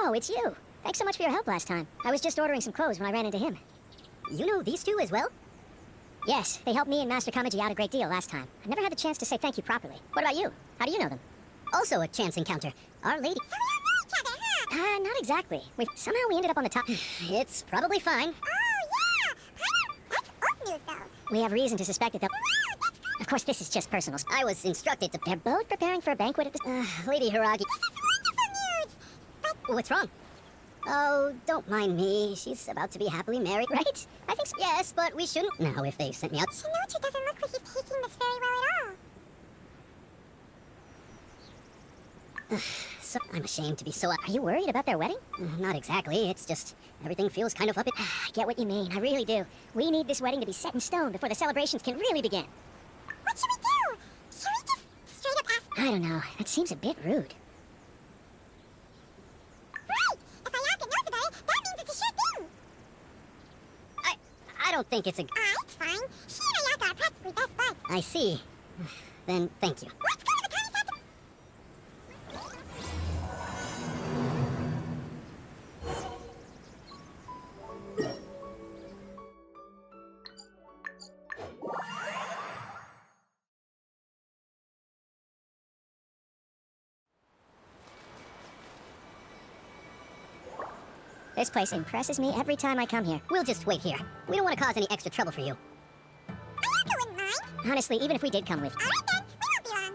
Oh, it's you. Thanks so much for your help last time. I was just ordering some clothes when I ran into him. You know these two as well? Yes, they helped me and Master Kamaji out a great deal last time. I never had the chance to say thank you properly. What about you? How do you know them? Also a chance encounter. Our lady... So we all know each other, huh? Not exactly. Somehow we ended up on the top. It's probably fine. Oh, yeah! That's old news, though. We have reason to suspect that they'll... Wow, that's Of course, this is just personal. I was instructed to... They're both preparing for a banquet at the... Lady Hiragi... This is wonderful news! But What's wrong? Oh, don't mind me. She's about to be happily married. Right? I think so. Yes, but we shouldn't now if they've sent me out. Shinochi doesn't look like he's taking this very well at all. So, I'm ashamed to be so... Are you worried about their wedding? Not exactly. It's just... everything feels kind of up it... I get what you mean. I really do. We need this wedding to be set in stone before the celebrations can really begin. What should we do? Should we just straight up ask... I don't know. That seems a bit rude. Right! If Ayaka knows about it, that means it's a sure thing! I don't think it's a... It's fine. She and Ayaka are practically best buds. I see. Then, thank you. Let's go to the Kamisata... This place impresses me every time I come here. We'll just wait here. We don't want to cause any extra trouble for you. Ayaka wouldn't mind. Honestly, even if we did come with... Alright then, we won't be long.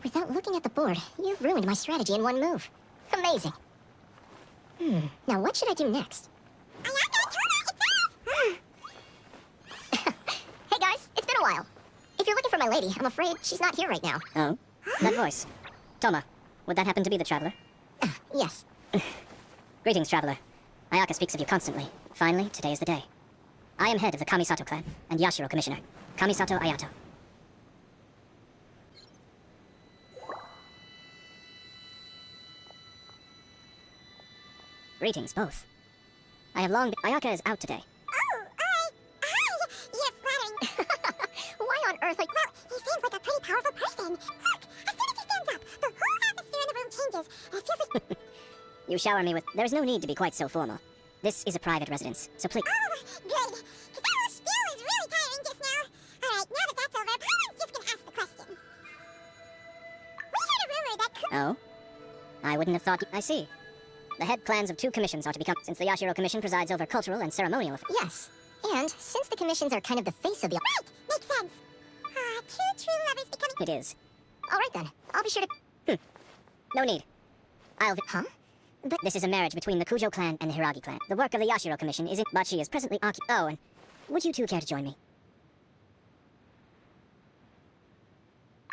Without looking at the board, you've ruined my strategy in one move. Amazing. Now what should I do next? Ayaka, Tona, it's us! Hey guys, it's been a while. If you're looking for my lady, I'm afraid she's not here right now. Oh? That voice. Toma, would that happen to be the traveler? Yes. Greetings, traveler. Ayaka speaks of you constantly. Finally, today is the day. I am head of the Kamisato clan and Yashiro commissioner, Kamisato Ayato. Greetings, both. I have long been... Ayaka is out today. Oh, you're flattering. Why on earth, like... Well, he seems like a pretty powerful person. Look, as soon as he stands up, the whole atmosphere in the room changes. It feels like... You shower me with... There's no need to be quite so formal. This is a private residence, so please... Oh, good. Because that whole spiel is really tiring just now. Alright, now that that's over, Paimon's just gonna ask the question. We heard a rumor that... Oh? I wouldn't have thought... I see. The head clans of two commissions are to become... Since the Yashiro Commission presides over cultural and ceremonial affairs. Yes. And since the commissions are kind of the face of the... Right, makes sense. Two true lovers becoming... It is. Alright then, I'll be sure to... No need. I'll... Huh? But this is a marriage between the Kujo clan and the Hiragi clan. The work of the Yashiro Commission isn't... But she is presently Oh, and... Would you two care to join me?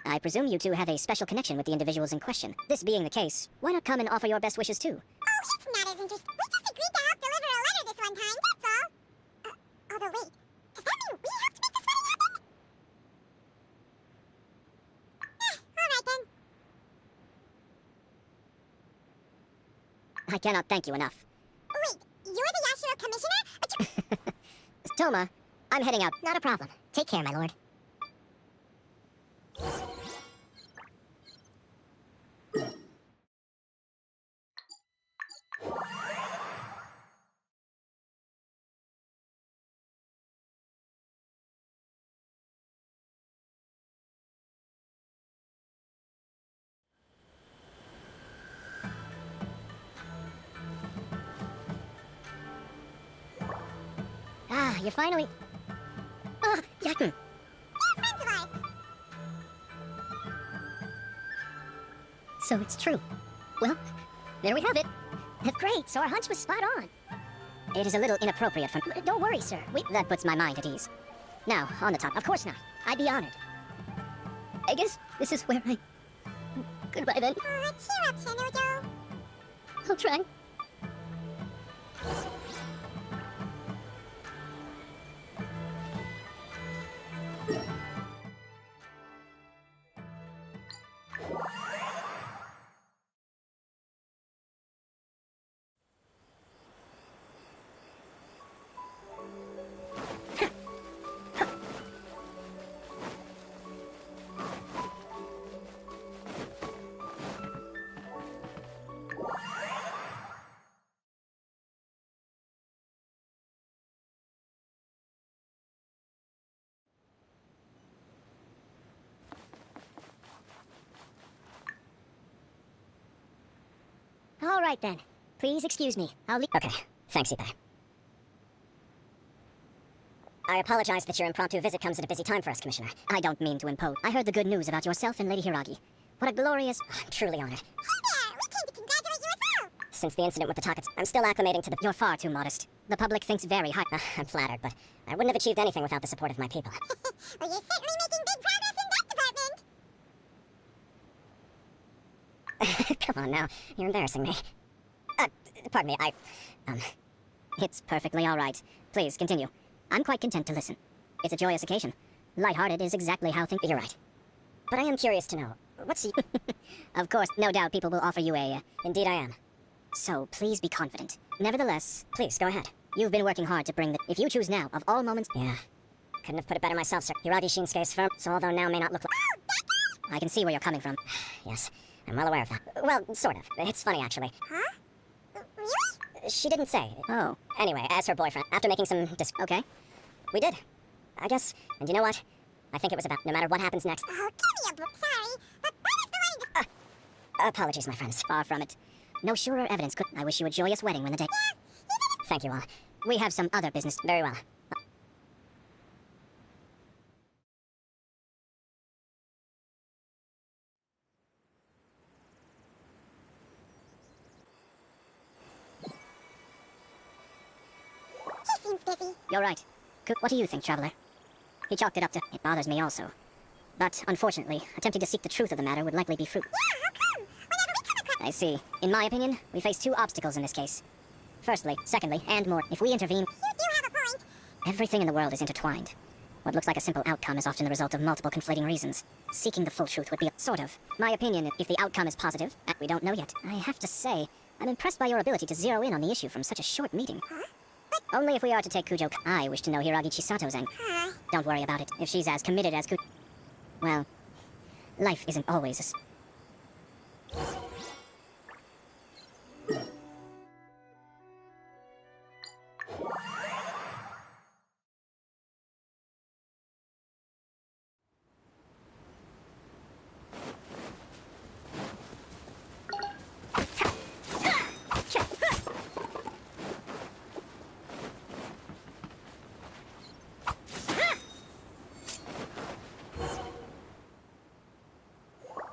I presume you two have a special connection with the individuals in question. This being the case, why not come and offer your best wishes too? Oh, it's not as interesting. We just agreed to help deliver a letter this one time, that's all. Although wait, does that mean we helped make this wedding happen? Alright then. I cannot thank you enough. Wait, you're the Yashiro commissioner? But you... Toma, I'm heading out. Not a problem. Take care, my lord. Ah, you're finally... Yakin! They're friends of ours. So it's true. Well, there we have it. That's great, so our hunch was spot on. It is a little inappropriate for... Don't worry, sir. That puts my mind at ease. Now, on the top. Of course not. I'd be honored. I guess this is where I... Goodbye then. Cheer up, Shinojo. I'll try. All right, then. Please excuse me. I'll leave. Okay. Thanks, Ibai. I apologize that your impromptu visit comes at a busy time for us, Commissioner. I don't mean to impose. I heard the good news about yourself and Lady Hiragi. What a glorious... I'm truly honored. Hey there! We came to congratulate you as well! Since the incident with the Takats, I'm still acclimating to the... You're far too modest. The public thinks very high... I'm flattered, but I wouldn't have achieved anything without the support of my people. Well, you're certainly making big progress in that department! Come on now. You're embarrassing me. Pardon me, It's perfectly all right. Please, continue. I'm quite content to listen. It's a joyous occasion. Lighthearted is exactly how things... You're right. But I am curious to know, what's... Of course, no doubt people will offer you a... Indeed I am. So, please be confident. Nevertheless, please, go ahead. You've been working hard to bring the... If you choose now, of all moments... Yeah. Couldn't have put it better myself, sir. Hiragi Shinsuke's firm, so although now may not look like... I can see where you're coming from. Yes, I'm well aware of that. Well, sort of. It's funny, actually. Huh? Really? She didn't say. Oh. Anyway, as her boyfriend, after making some Okay. We did. I guess. And you know what? I think it was about no matter what happens next. Oh, give me a book, sorry. But why is the wedding... Apologies, my friends. Far from it. No surer evidence could... I wish you a joyous wedding when the day... Yeah, you did it. Thank you all. We have some other business. Very well. He seems busy. You're right. What do you think, Traveler? He chalked it up to... It bothers me also. But, unfortunately, attempting to seek the truth of the matter would likely be fruit. Yeah, how come? Whenever we come across... I see. In my opinion, we face two obstacles in this case. Firstly, secondly, and more, if we intervene... You do have a point. Everything in the world is intertwined. What looks like a simple outcome is often the result of multiple conflating reasons. Seeking the full truth would be sort of. My opinion, if the outcome is positive, and we don't know yet. I have to say, I'm impressed by your ability to zero in on the issue from such a short meeting. Huh? Only if we are to take Kujo... I wish to know Hiragi Chisato's end. Huh? Don't worry about it. If she's as committed as well, life isn't always a...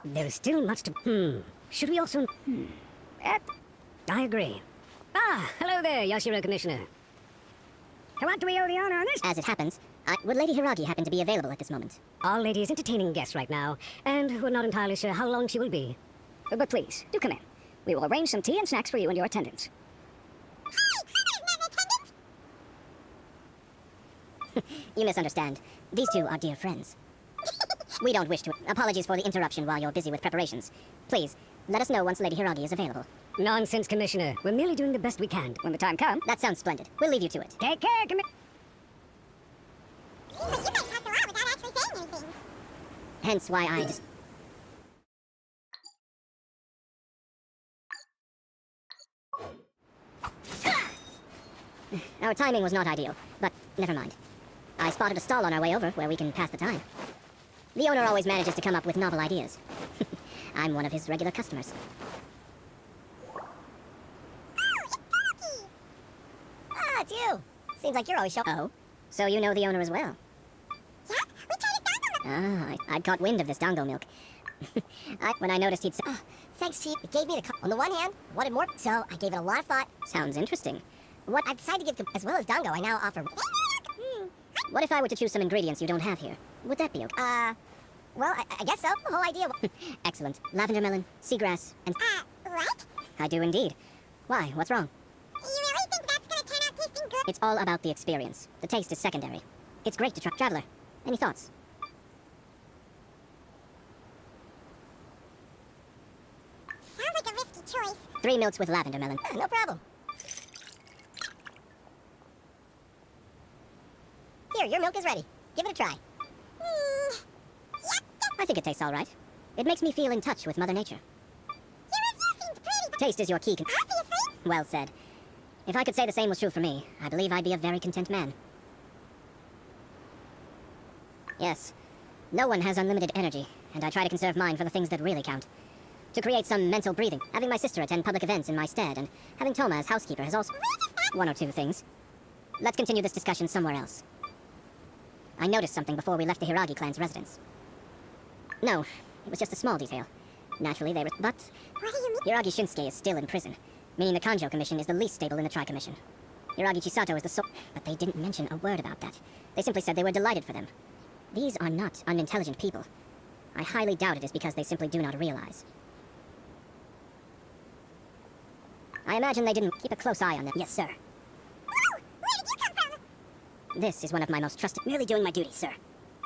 There's still much to... Should we also... I agree. Ah, hello there, Yashiro Commissioner. To what do we owe the honor on this? As it happens, would Lady Hiragi happen to be available at this moment? Our lady is entertaining guests right now, and we're not entirely sure how long she will be. But please, do come in. We will arrange some tea and snacks for you and your attendants. Hey, Hunter's not in attendance. You misunderstand. These two are dear friends. We don't wish to... Apologies for the interruption while you're busy with preparations. Please, let us know once Lady Hiragi is available. Nonsense, Commissioner. We're merely doing the best we can. When the time comes... That sounds splendid. We'll leave you to it. Take care, Seems like you guys talked a lot without actually saying anything. Hence why I just... Our timing was not ideal, but never mind. I spotted a stall on our way over where we can pass the time. The owner always manages to come up with novel ideas. I'm one of his regular customers. Ah, it's you! Seems like you're always Oh? So you know the owner as well? Yeah, we tried his dango milk. I'd caught wind of this dango milk. When I noticed he'd say... Thanks, Chief. It gave me the... On the one hand, I wanted more, so I gave it a lot of thought. Sounds interesting. What I decided to give... As well as dango, I now offer... What if I were to choose some ingredients you don't have here? Would that be okay? Well, I guess so. The whole idea... Excellent. Lavender melon, seagrass, and... What? I do indeed. Why? What's wrong? You really think that's gonna turn out tasting good? It's all about the experience. The taste is secondary. It's great to try. Traveler, any thoughts? Sounds like a risky choice. 3 milks with lavender melon. No problem. Here, your milk is ready. Give it a try. I think it tastes all right. It makes me feel in touch with Mother Nature. Your review seems pretty, but Taste is your key. obviously. Well said. If I could say the same was true for me, I believe I'd be a very content man. Yes. No one has unlimited energy, and I try to conserve mine for the things that really count. To create some mental breathing, having my sister attend public events in my stead, and having Toma as housekeeper has also... One or two things. Let's continue this discussion somewhere else. I noticed something before we left the Hiragi clan's residence. No, it was just a small detail. Naturally, they were... But... What do you mean? Hiragi Shinsuke is still in prison, meaning the Kanjo Commission is the least stable in the Tri-Commission. Hiragi Chisato is the sole... But they didn't mention a word about that. They simply said they were delighted for them. These are not unintelligent people. I highly doubt it is because they simply do not realize. I imagine they didn't keep a close eye on them. Yes, sir. Whoa! Where did you come from? This is one of my most trusted... Merely doing my duty, sir.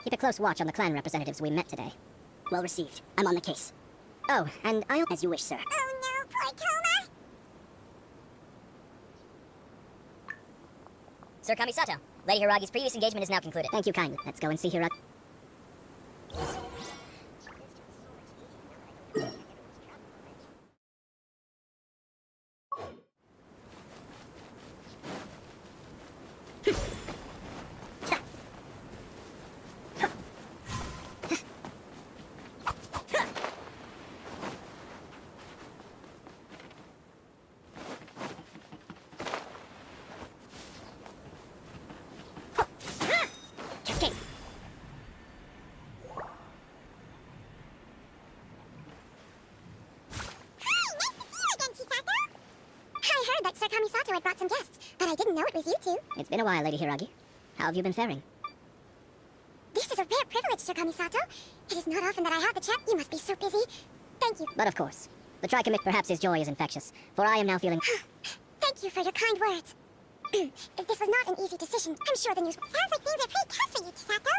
Keep a close watch on the clan representatives we met today. Well received. I'm on the case. Oh, and I'll... As you wish, sir. Oh no, poor Toma! Sir Kamisato, Lady Hiragi's previous engagement is now concluded. Thank you kindly. Let's go and see Hiragi. Sir Kamisato had brought some guests, but I didn't know it was you two. It's been a while, Lady Hiragi. How have you been faring? This is a rare privilege, Sir Kamisato. It is not often that I have the chance. You must be so busy. Thank you. But of course. The Tri-Commit, perhaps his joy is infectious, for I am now feeling... Thank you for your kind words. This was not an easy decision. I'm sure the news... Sounds like things are pretty tough for you, Chisato.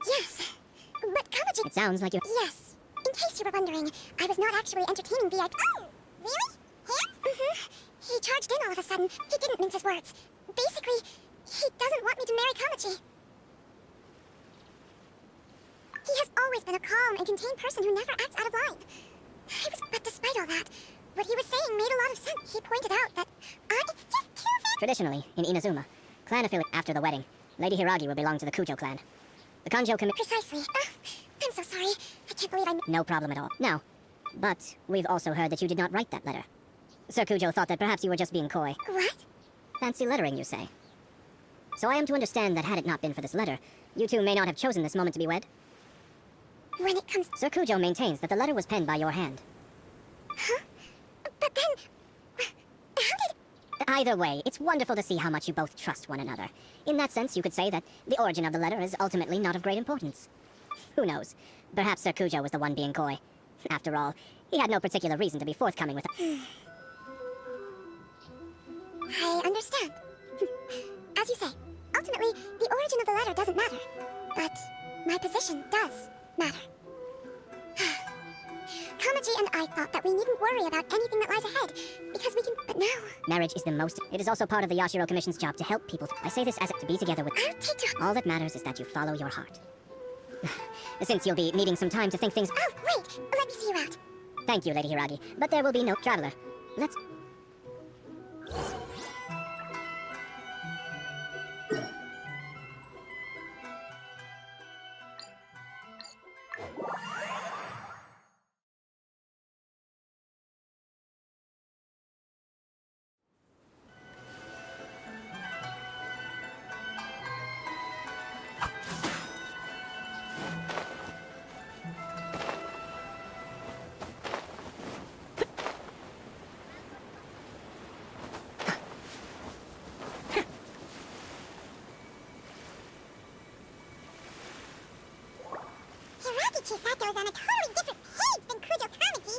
Yes. But Kamaji... It sounds like you... Yes. In case you were wondering, I was not actually entertaining VIP... Oh! Really? Him? Mm-hmm. He charged in all of a sudden. He didn't mince his words. Basically, he doesn't want me to marry Kamachi. He has always been a calm and contained person who never acts out of line. But despite all that, what he was saying made a lot of sense. He pointed out that it's just too vague. Traditionally, in Inazuma, clan affiliate after the wedding, Lady Hiragi will belong to the Kujo clan. The Kanjo commit... Precisely. I'm so sorry. I can't believe I... No problem at all. Now, but we've also heard that you did not write that letter. Sir Kujo thought that perhaps you were just being coy. What? Fancy lettering, you say? So I am to understand that had it not been for this letter, you two may not have chosen this moment to be wed? When it comes... Sir Kujo maintains that the letter was penned by your hand. Huh? But then... How did... Either way, it's wonderful to see how much you both trust one another. In that sense, you could say that the origin of the letter is ultimately not of great importance. Who knows? Perhaps Sir Kujo was the one being coy. After all, he had no particular reason to be forthcoming with... I understand. As you say, ultimately, the origin of the letter doesn't matter. But my position does matter. Kamaji and I thought that we needn't worry about anything that lies ahead, because we can... But now... Marriage is the most... It is also part of the Yashiro Commission's job to help people. I say this as to be together with... I'll take to... All that matters is that you follow your heart. Since you'll be needing some time to think things... Oh, wait! Let me see you out. Thank you, Lady Hiragi, but there will be no... Traveler, let's... Chisato is on a totally different page than Kujo Kamaji.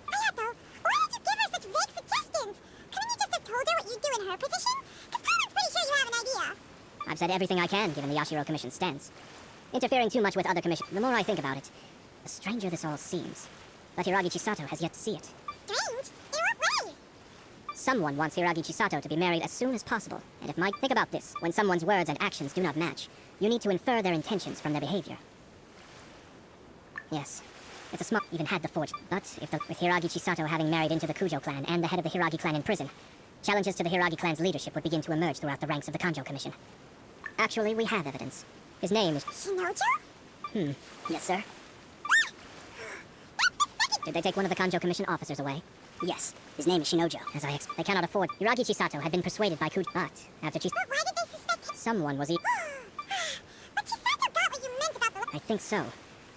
Hayato, why did you give her such vague suggestions? Couldn't you just have told her what you'd do in her position? Because Kama's pretty sure you have an idea. I've said everything I can, given the Yashiro Commission's stance. Interfering too much with other commissions, the more I think about it, the stranger this all seems. But Hiragi Chisato has yet to see it. Strange? In what way? Someone wants Hiragi Chisato to be married as soon as possible. And if think about this, when someone's words and actions do not match, you need to infer their intentions from their behavior. Yes, it's a smart even had the forge. But with Hiragi Chisato having married into the Kujo clan and the head of the Hiragi clan in prison, challenges to the Hiragi clan's leadership would begin to emerge throughout the ranks of the Kanjo Commission. Actually, we have evidence. His name is... Shinojo? Yes, sir? That's the second Did they take one of the Kanjo Commission officers away? Yes, his name is Shinojo. As I they cannot afford. Yuragi Chisato had been persuaded by Kuj, but after But why did they suspect him? someone was But Chisato got what you meant about the... I think so.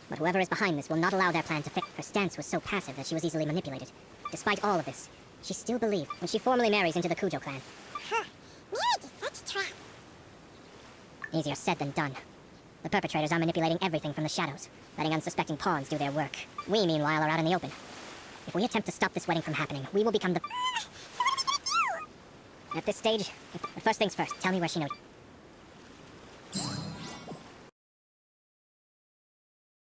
But whoever is behind this will not allow their plan to fail. Her stance was so passive that she was easily manipulated. Despite all of this, she still believed when she formally marries into the Kujo clan. Huh. Marriage is such a trap. Easier said than done. The perpetrators are manipulating everything from the shadows, letting unsuspecting pawns do their work. We, meanwhile, are out in the open. If we attempt to stop this wedding from happening, we will become the... So what are we gonna do? At this stage, but first things first, tell me where Shinojo...